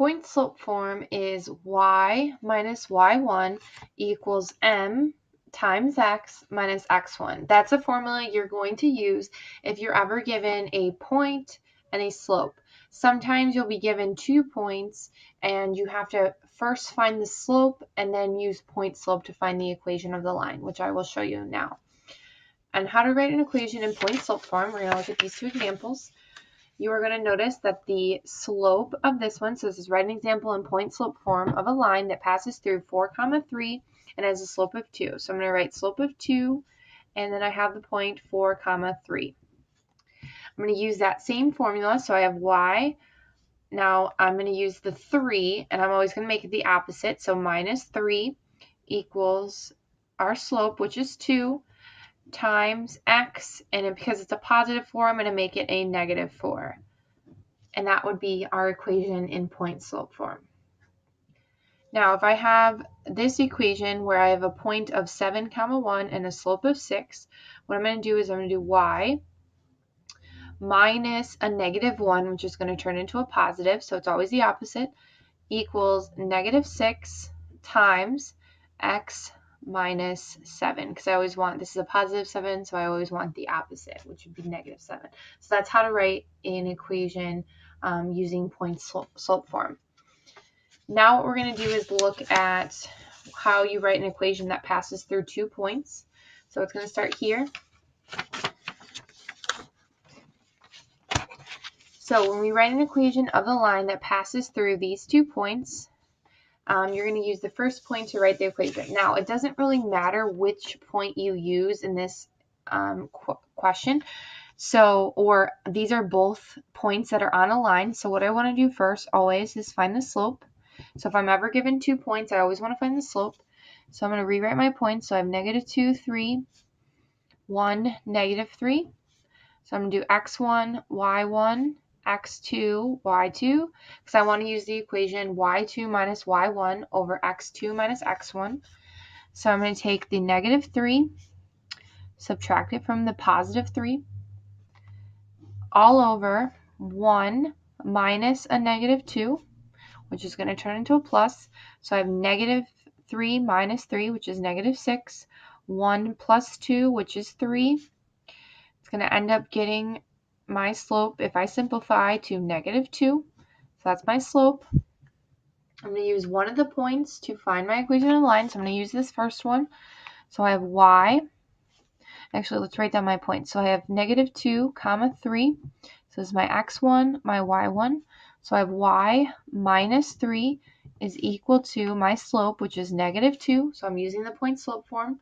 point slope form is y minus y1 equals m times x minus x1. That's a formula you're going to use if you're ever given a point and a slope. Sometimes you'll be given 2 points and you have to first find the slope and then use point slope to find the equation of the line, which I will show you now. And how to write an equation in point slope form, we're going to look at these two examples. You are going to notice that the slope of this one, so this is write an example in point slope form of a line that passes through 4, 3 and has a slope of 2. So I'm going to write slope of 2 and then I have the point 4, 3. I'm going to use that same formula, so I have y. Now I'm going to use the 3 and I'm always going to make it the opposite, so minus 3 equals our slope, which is 2, times x, and because it's a positive 4, I'm going to make it a negative 4. And that would be our equation in point slope form. Now, if I have this equation where I have a point of 7, 1 and a slope of 6, what I'm going to do is I'm going to do y minus a negative 1, which is going to turn into a positive, so it's always the opposite, equals negative 6 times x minus 7, because I always want, this is a positive 7, so I always want the opposite, which would be negative 7. So that's how to write an equation using point slope form. Now what we're going to do is look at how you write an equation that passes through 2 points. So it's going to start here. So when we write an equation of the line that passes through these 2 points, you're going to use the first point to write the equation. Now, it doesn't really matter which point you use in this question. So, or these are both points that are on a line. So what I want to do first always is find the slope. So if I'm ever given 2 points, I always want to find the slope. So I'm going to rewrite my points. So I have negative 2, 3, 1, negative 3. So I'm going to do x1, y1, x2, y2, because I want to use the equation y2 minus y1 over x2 minus x1. So I'm going to take the negative 3, subtract it from the positive 3, all over 1 minus a negative 2, which is going to turn into a plus. So I have negative 3 minus 3, which is negative 6, 1 plus 2, which is 3. It's going to end up getting my slope, if I simplify, to negative 2. So that's my slope. I'm going to use one of the points to find my equation of the line. So I'm going to use this first one. So I have y. Actually, let's write down my points. So I have negative 2, 3. So this is my x1, my y1. So I have y minus 3 is equal to my slope, which is negative 2. So I'm using the point slope form.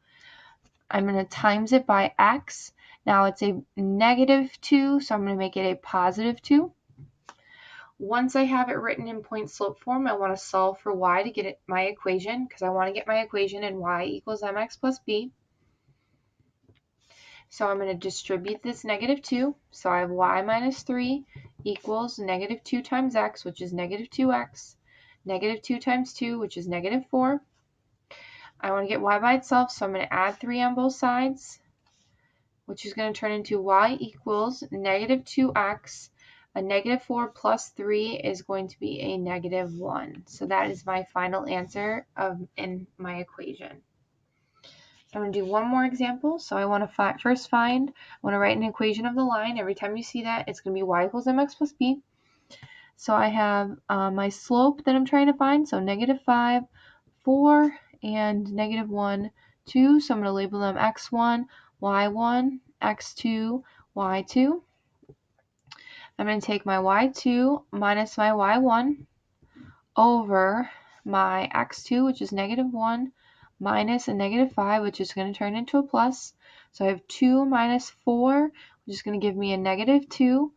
I'm going to times it by x. Now it's a negative 2, so I'm going to make it a positive 2. Once I have it written in point slope form, I want to solve for y to get my equation, because I want to get my equation in y equals mx plus b. So I'm going to distribute this negative 2. So I have y minus 3 equals negative 2 times x, which is negative 2x, negative 2 times 2, which is negative 4. I want to get y by itself, so I'm going to add 3 on both sides, which is going to turn into y equals negative 2x. A negative 4 plus 3 is going to be a negative 1. So that is my final answer in my equation. I'm going to do one more example. So I want to I want to write an equation of the line. Every time you see that, it's going to be y equals mx plus b. So I have my slope that I'm trying to find. So negative 5, 4, and negative 1, 2. So I'm going to label them x1, y1, x2, y2. I'm going to take my y2 minus my y1 over my x2, which is negative 1, minus a negative 5, which is going to turn into a plus. So I have 2 minus 4, which is going to give me a negative 2,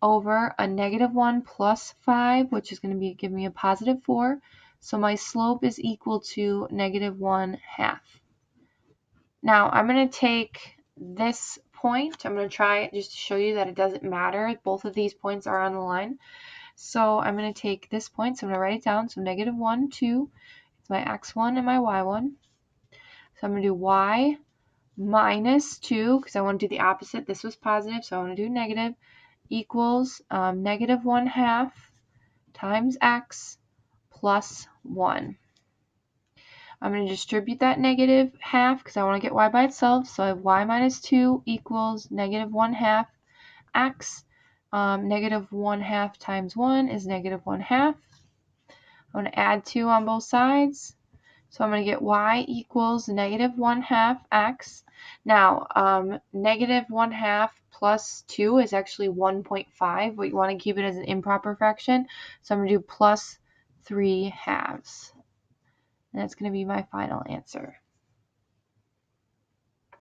over a negative 1 plus 5, which is going to give me a positive 4. So my slope is equal to negative 1/2. Now I'm going to take this point. I'm going to try it just to show you that it doesn't matter. Both of these points are on the line. So I'm going to take this point. So I'm going to write it down. So negative 1, 2. It's my x1 and my y1. So I'm going to do y minus 2, because I want to do the opposite. This was positive, so I want to do negative, equals negative 1/2 times x plus 1. I'm going to distribute that negative half because I want to get y by itself. So I have y minus 2 equals negative 1/2 x. Negative 1/2 times 1 is negative 1/2. I'm going to add 2 on both sides. So I'm going to get y equals negative 1/2 x. Now, negative 1/2 plus 2 is actually 1.5, but you want to keep it as an improper fraction. So I'm going to do plus 3/2. And that's going to be my final answer.